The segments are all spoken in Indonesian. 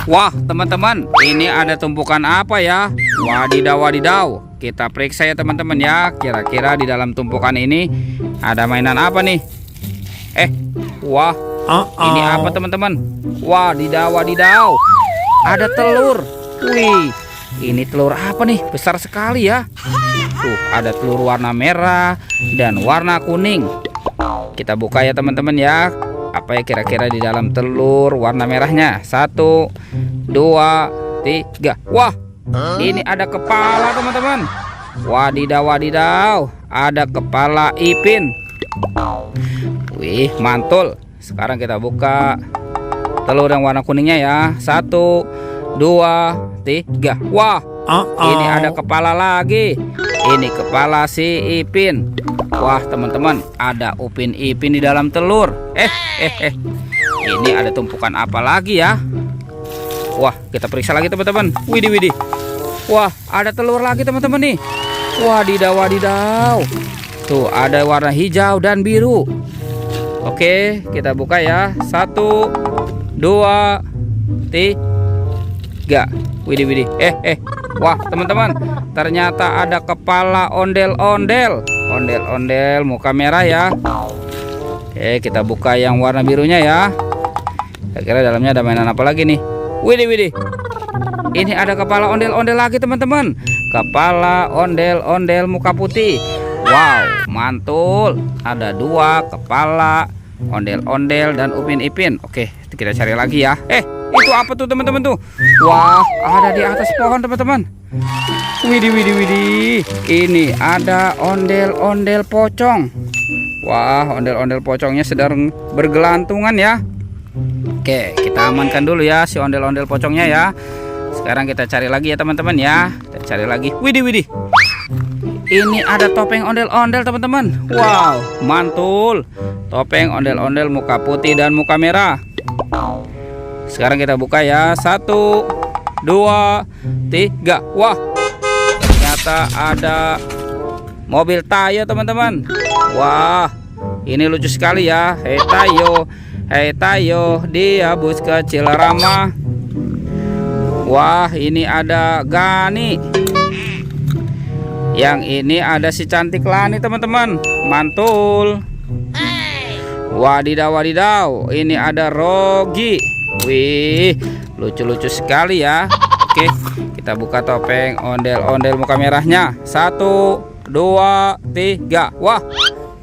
Wah, teman-teman, ini ada tumpukan apa ya? Wadidaw, wadidaw. Kita periksa ya teman-teman ya. Kira-kira di dalam tumpukan ini ada mainan apa nih? Wah, ini apa teman-teman? Wadidaw, wadidaw. Ada telur. Wih, ini telur apa nih? Besar sekali ya. Tuh, ada telur warna merah dan warna kuning. Kita buka ya teman-teman ya. Apa ya kira-kira di dalam telur warna merahnya? 1, 2, 3. Wah, ini ada kepala teman-teman. Wadidaw, wadidaw. Ada kepala Ipin. Wih, mantul. Sekarang kita buka telur yang warna kuningnya ya. 1, 2, 3. Wah, ini ada kepala lagi. Ini kepala si Ipin. Wah teman-teman, ada Upin Ipin di dalam telur. Ini ada tumpukan apa lagi ya? Wah, kita periksa lagi teman-teman. Widih, widih. Wah, ada telur lagi teman-teman nih. Wadidaw, wadidaw. Tuh, ada warna hijau dan biru. Oke, kita buka ya. 1, 2, 3. Widih, widih. Wah teman-teman, ternyata ada kepala ondel-ondel. Ondel-ondel muka merah ya. Oke, kita buka yang warna birunya ya. Kira-kira dalamnya ada mainan apa lagi nih? Widih, widih. Ini ada kepala ondel-ondel lagi teman-teman. Kepala ondel-ondel muka putih. Wow, mantul. Ada 2 kepala ondel-ondel dan Upin Ipin. Oke, kita cari lagi ya. Itu apa tuh teman-teman tuh? Wah, ada di atas pohon teman-teman. Widih, widih, widih. Ini ada ondel-ondel pocong. Wah, ondel-ondel pocongnya sedang bergelantungan ya. Oke, kita amankan dulu ya si ondel-ondel pocongnya ya. Sekarang kita cari lagi ya teman-teman ya. Kita cari lagi. Widih, widih. Ini ada topeng ondel-ondel teman-teman. Wow, mantul. Topeng ondel-ondel muka putih dan muka merah. Sekarang kita buka ya. 1, 2, 3. Wah, ternyata ada mobil Tayo teman-teman. Wah, ini lucu sekali ya. Hei Tayo, hei Tayo, dia bus kecil ramah. Wah, ini ada Gani. Yang ini ada si cantik Lani teman-teman. Mantul. Wadidaw, wadidaw. Ini ada Rogi. Wih, lucu-lucu sekali ya. Oke, kita buka topeng ondel-ondel muka merahnya. 1, 2, 3. Wah,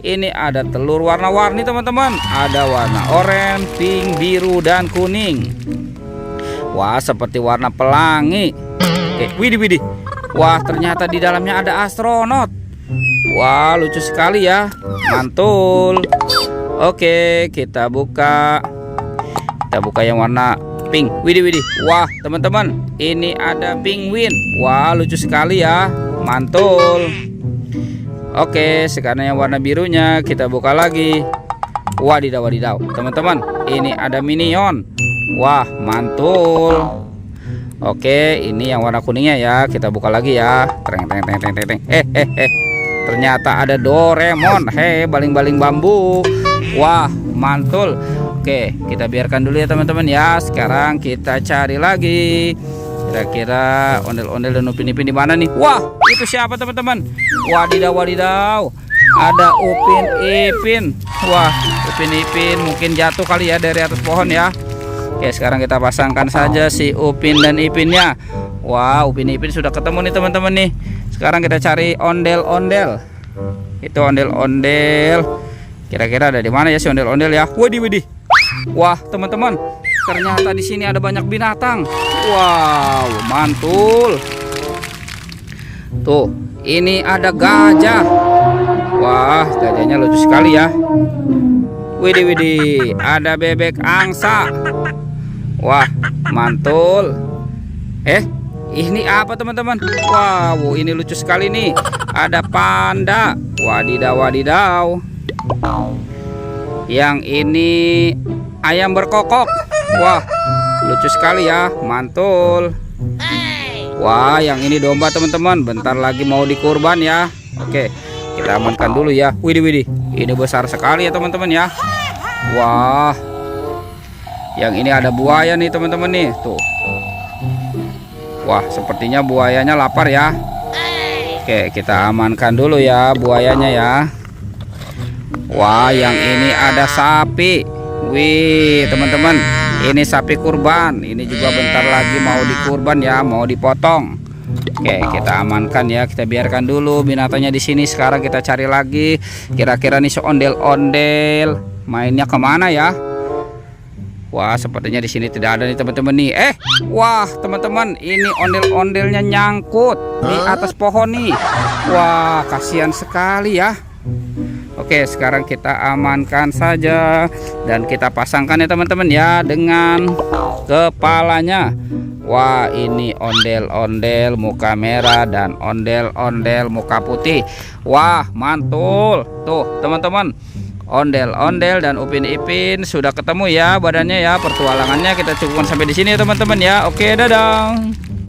ini ada telur warna-warni teman-teman. Ada warna oranye, pink, biru, dan kuning. Wah, seperti warna pelangi. Oke, widih, widih. Wah, ternyata di dalamnya ada astronot. Wah, lucu sekali ya. Mantul. Oke, kita buka. Kita buka yang warna pink. Widih, widih. Wah teman-teman, ini ada penguin. Wah, lucu sekali ya. Mantul. Oke, sekarang yang warna birunya kita buka lagi. Wadidaw, wadidaw. Teman-teman, ini ada Minion. Wah, mantul. Oke, ini yang warna kuningnya ya. Kita buka lagi ya. Tereng, tereng, tereng, tereng, tereng. Ternyata ada Doraemon. Baling-baling bambu. Wah, mantul. Oke, kita biarkan dulu ya teman-teman ya. Sekarang kita cari lagi. Kira-kira ondel-ondel dan Upin Ipin di mana nih? Wah, itu siapa teman-teman? Wadidaw, wadidaw. Ada Upin Ipin. Wah, Upin Ipin mungkin jatuh kali ya dari atas pohon ya. Oke, sekarang kita pasangkan saja si Upin dan Ipinnya. Wah, Upin Ipin sudah ketemu nih teman-teman nih. Sekarang kita cari ondel-ondel. Itu ondel-ondel. Kira-kira ada di mana ya si ondel-ondel ya? Widih, widih. Wah, teman-teman, ternyata di sini ada banyak binatang. Wow, mantul. Tuh, ini ada gajah. Wah, gajahnya lucu sekali ya. Widih, widih, ada bebek angsa. Wah, mantul. Ini apa teman-teman? Wow, ini lucu sekali nih. Ada panda. Wadidaw, wadidaw. Yang ini ayam berkokok. Wah, lucu sekali ya. Mantul. Wah, yang ini domba teman-teman. Bentar lagi mau dikurban ya. Oke, kita amankan dulu ya. Widih, widih, ini besar sekali ya teman-teman ya. Wah, Yang ini ada buaya nih teman-teman nih, tuh. Wah, sepertinya buayanya lapar ya. Oke, kita amankan dulu ya buayanya ya. Wah, yang ini ada sapi. Wih, teman-teman, ini sapi kurban. Ini juga bentar lagi mau dikurban ya, mau dipotong. Oke, kita amankan ya. Kita biarkan dulu binatangnya di sini. Sekarang kita cari lagi. Kira-kira nih ondel-ondel mainnya kemana ya? Wah, sepertinya di sini tidak ada nih teman-teman nih. Wah, teman-teman, ini ondel-ondelnya nyangkut di atas pohon nih. Wah, kasihan sekali ya. Oke, sekarang kita amankan saja dan kita pasangkan ya teman-teman ya dengan kepalanya. Wah, ini ondel-ondel muka merah dan ondel-ondel muka putih. Wah, mantul. Tuh, teman-teman. Ondel-ondel dan Upin Ipin sudah ketemu ya badannya ya. Pertualangannya kita cukupkan sampai di sini ya teman-teman ya. Oke, dadah.